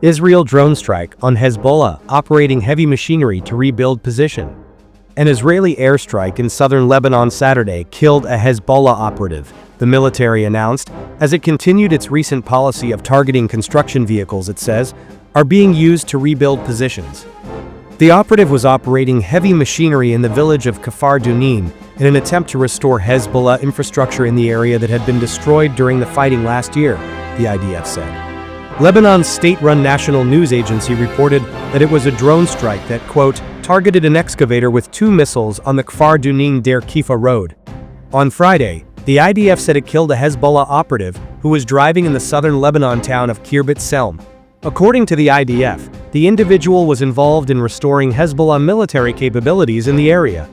Israel drone strike on Hezbollah operating heavy machinery to rebuild position. An Israeli airstrike in southern Lebanon Saturday killed a Hezbollah operative, the military announced, as it continued its recent policy of targeting construction vehicles it says are being used to rebuild positions. The operative was operating heavy machinery in the village of Kfar Dounine in an attempt to restore Hezbollah infrastructure in the area that had been destroyed during the fighting last year, the IDF said. Lebanon's state-run national news agency reported that it was a drone strike that, quote, targeted an excavator with 2 missiles on the Kfar Dounine Der Kifa road. On Friday, the IDF said it killed a Hezbollah operative who was driving in the southern Lebanon town of Kirbet Selm. According to the IDF, the individual was involved in restoring Hezbollah military capabilities in the area.